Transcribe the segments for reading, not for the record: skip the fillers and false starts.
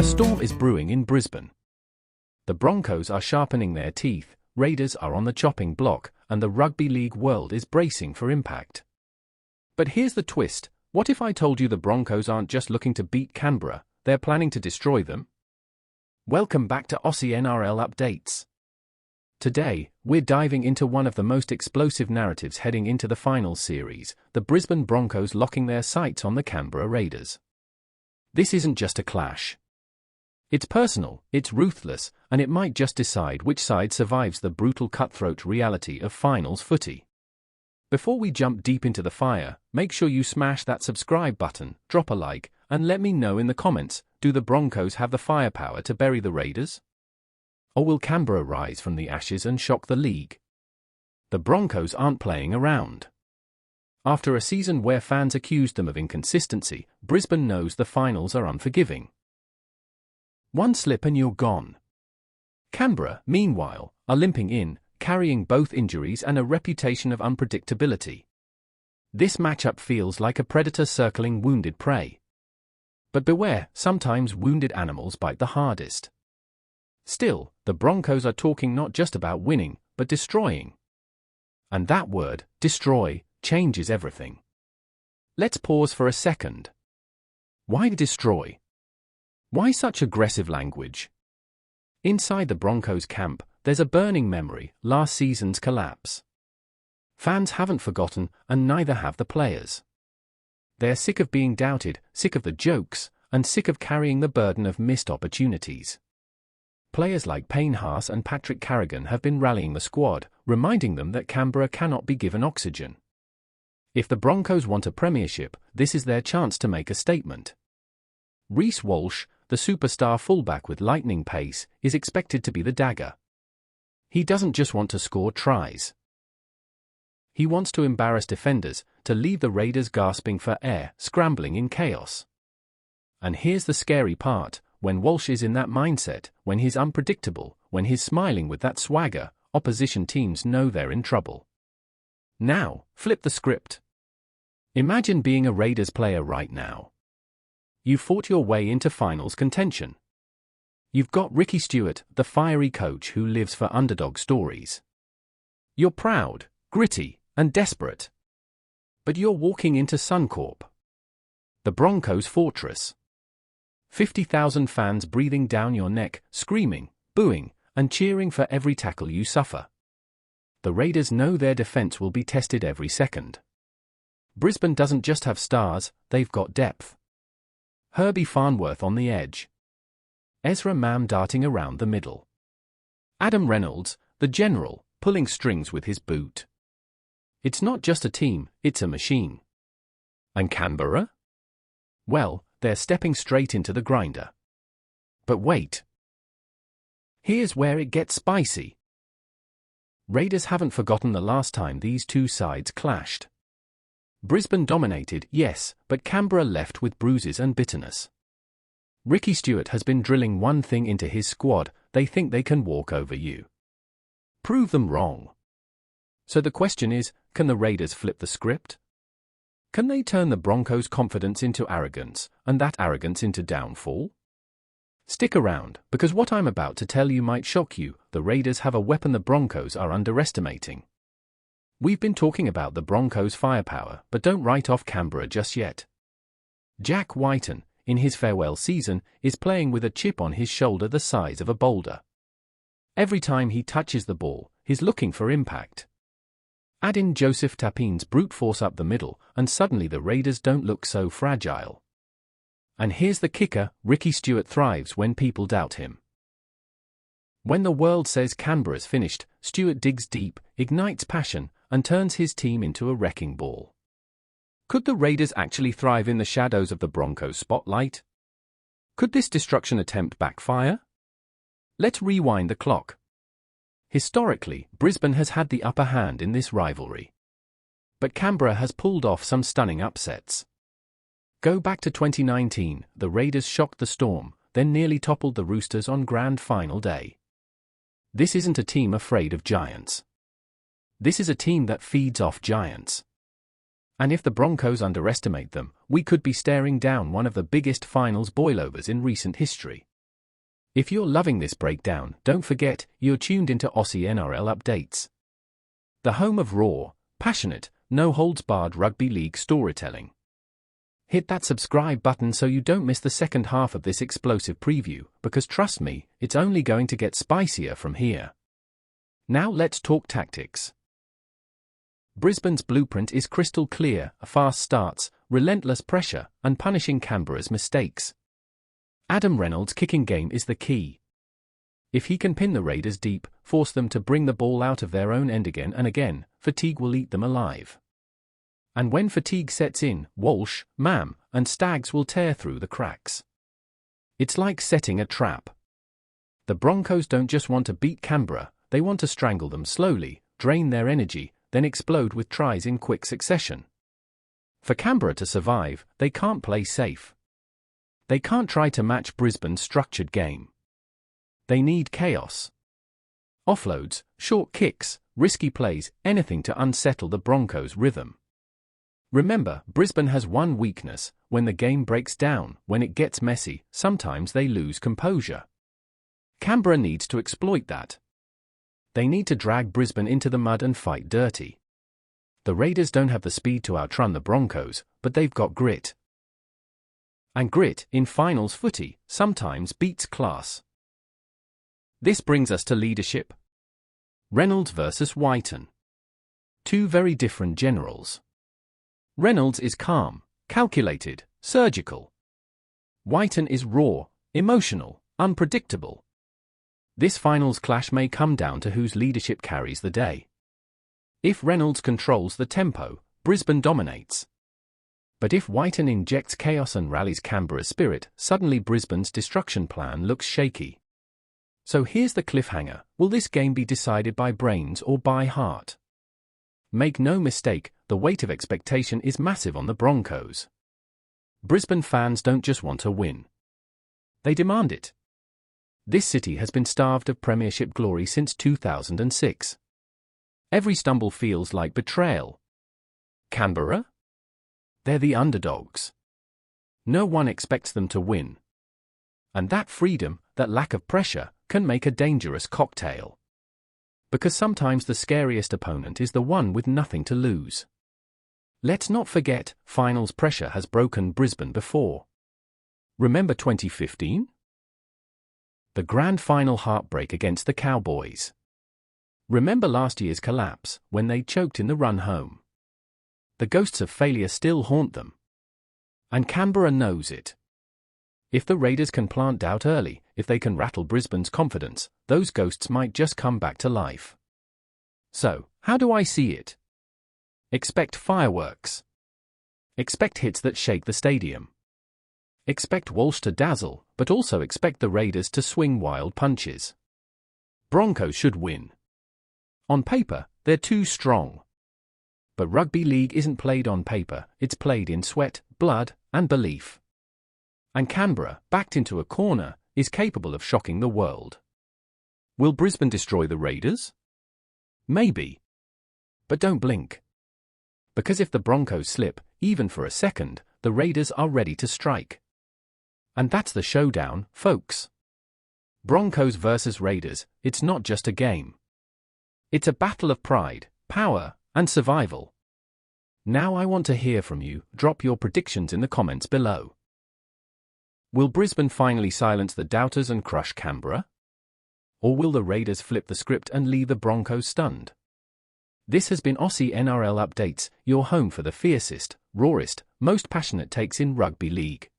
A storm is brewing in Brisbane. The Broncos are sharpening their teeth, Raiders are on the chopping block, and the rugby league world is bracing for impact. But here's the twist: what if I told you the Broncos aren't just looking to beat Canberra, they're planning to destroy them? Welcome back to Aussie NRL Updates. Today, we're diving into one of the most explosive narratives heading into the finals series, the Brisbane Broncos locking their sights on the Canberra Raiders. This isn't just a clash. It's personal, it's ruthless, and it might just decide which side survives the brutal cutthroat reality of finals footy. Before we jump deep into the fire, make sure you smash that subscribe button, drop a like, and let me know in the comments, do the Broncos have the firepower to bury the Raiders? Or will Canberra rise from the ashes and shock the league? The Broncos aren't playing around. After a season where fans accused them of inconsistency, Brisbane knows the finals are unforgiving. One slip and you're gone. Canberra, meanwhile, are limping in, carrying both injuries and a reputation of unpredictability. This matchup feels like a predator circling wounded prey. But beware, sometimes wounded animals bite the hardest. Still, the Broncos are talking not just about winning, but destroying. And that word, destroy, changes everything. Let's pause for a second. Why destroy? Why such aggressive language? Inside the Broncos camp, there's a burning memory: last season's collapse. Fans haven't forgotten, and neither have the players. They're sick of being doubted, sick of the jokes, and sick of carrying the burden of missed opportunities. Players like Payne Haas and Patrick Carrigan have been rallying the squad, reminding them that Canberra cannot be given oxygen. If the Broncos want a premiership, this is their chance to make a statement. Reece Walsh, the superstar fullback with lightning pace, is expected to be the dagger. He doesn't just want to score tries. He wants to embarrass defenders, to leave the Raiders gasping for air, scrambling in chaos. And here's the scary part: when Walsh is in that mindset, when he's unpredictable, when he's smiling with that swagger, opposition teams know they're in trouble. Now, flip the script. Imagine being a Raiders player right now. You fought your way into finals contention. You've got Ricky Stuart, the fiery coach who lives for underdog stories. You're proud, gritty, and desperate. But you're walking into Suncorp, the Broncos' fortress. 50,000 fans breathing down your neck, screaming, booing, and cheering for every tackle you suffer. The Raiders know their defense will be tested every second. Brisbane doesn't just have stars, they've got depth. Herbie Farnworth on the edge. Ezra Mam darting around the middle. Adam Reynolds, the general, pulling strings with his boot. It's not just a team, it's a machine. And Canberra? Well, they're stepping straight into the grinder. But wait. Here's where it gets spicy. Raiders haven't forgotten the last time these two sides clashed. Brisbane dominated, yes, but Canberra left with bruises and bitterness. Ricky Stuart has been drilling one thing into his squad: they think they can walk over you. Prove them wrong. So the question is, can the Raiders flip the script? Can they turn the Broncos' confidence into arrogance, and that arrogance into downfall? Stick around, because what I'm about to tell you might shock you. The Raiders have a weapon the Broncos are underestimating. We've been talking about the Broncos' firepower, but don't write off Canberra just yet. Jack Wighton, in his farewell season, is playing with a chip on his shoulder the size of a boulder. Every time he touches the ball, he's looking for impact. Add in Joseph Tapine's brute force up the middle, and suddenly the Raiders don't look so fragile. And here's the kicker: Ricky Stuart thrives when people doubt him. When the world says Canberra's finished, Stuart digs deep, ignites passion, and turns his team into a wrecking ball. Could the Raiders actually thrive in the shadows of the Broncos' spotlight? Could this destruction attempt backfire? Let's rewind the clock. Historically, Brisbane has had the upper hand in this rivalry. But Canberra has pulled off some stunning upsets. Go back to 2019, the Raiders shocked the Storm, then nearly toppled the Roosters on Grand Final day. This isn't a team afraid of giants. This is a team that feeds off giants. And if the Broncos underestimate them, we could be staring down one of the biggest finals boilovers in recent history. If you're loving this breakdown, don't forget, you're tuned into Aussie NRL updates. The home of raw, passionate, no-holds-barred rugby league storytelling. Hit that subscribe button so you don't miss the second half of this explosive preview, because trust me, it's only going to get spicier from here. Now let's talk tactics. Brisbane's blueprint is crystal clear: fast starts, relentless pressure, and punishing Canberra's mistakes. Adam Reynolds' kicking game is the key. If he can pin the Raiders deep, force them to bring the ball out of their own end again and again, fatigue will eat them alive. And when fatigue sets in, Walsh, Mam, and Staggs will tear through the cracks. It's like setting a trap. The Broncos don't just want to beat Canberra, they want to strangle them slowly, drain their energy, then explode with tries in quick succession. For Canberra to survive, they can't play safe. They can't try to match Brisbane's structured game. They need chaos. Offloads, short kicks, risky plays, anything to unsettle the Broncos' rhythm. Remember, Brisbane has one weakness: when the game breaks down, when it gets messy, sometimes they lose composure. Canberra needs to exploit that. They need to drag Brisbane into the mud and fight dirty. The Raiders don't have the speed to outrun the Broncos, but they've got grit. And grit, in finals footy, sometimes beats class. This brings us to leadership. Reynolds versus Whiten. Two very different generals. Reynolds is calm, calculated, surgical. Whiten is raw, emotional, unpredictable. This finals clash may come down to whose leadership carries the day. If Reynolds controls the tempo, Brisbane dominates. But if Whiten injects chaos and rallies Canberra's spirit, suddenly Brisbane's destruction plan looks shaky. So here's the cliffhanger: will this game be decided by brains or by heart? Make no mistake, the weight of expectation is massive on the Broncos. Brisbane fans don't just want to win. They demand it. This city has been starved of premiership glory since 2006. Every stumble feels like betrayal. Canberra? They're the underdogs. No one expects them to win. And that freedom, that lack of pressure, can make a dangerous cocktail. Because sometimes the scariest opponent is the one with nothing to lose. Let's not forget, finals pressure has broken Brisbane before. Remember 2015? The grand final heartbreak against the Cowboys. Remember last year's collapse, when they choked in the run home? The ghosts of failure still haunt them. And Canberra knows it. If the Raiders can plant doubt early, if they can rattle Brisbane's confidence, those ghosts might just come back to life. So, how do I see it? Expect fireworks. Expect hits that shake the stadium. Expect Walsh to dazzle, but also expect the Raiders to swing wild punches. Broncos should win. On paper, they're too strong. But rugby league isn't played on paper, it's played in sweat, blood, and belief. And Canberra, backed into a corner, is capable of shocking the world. Will Brisbane destroy the Raiders? Maybe. But don't blink. Because if the Broncos slip, even for a second, the Raiders are ready to strike. And that's the showdown, folks. Broncos versus Raiders, it's not just a game. It's a battle of pride, power, and survival. Now I want to hear from you. Drop your predictions in the comments below. Will Brisbane finally silence the doubters and crush Canberra? Or will the Raiders flip the script and leave the Broncos stunned? This has been Aussie NRL Updates, your home for the fiercest, rawest, most passionate takes in rugby league.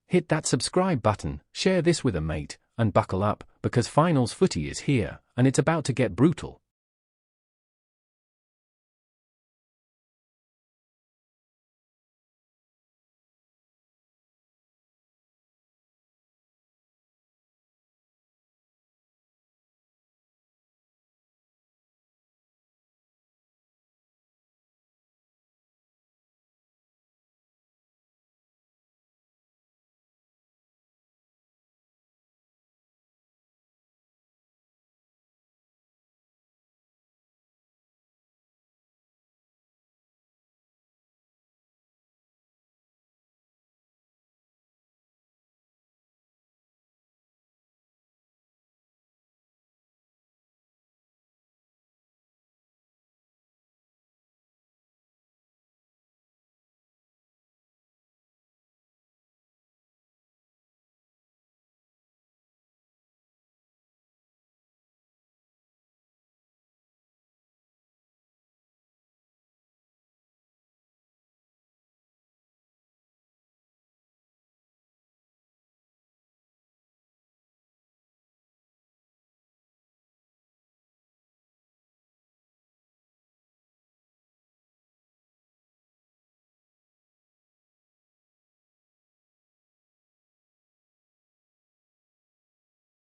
Hit that subscribe button, share this with a mate, and buckle up, because finals footy is here, and it's about to get brutal.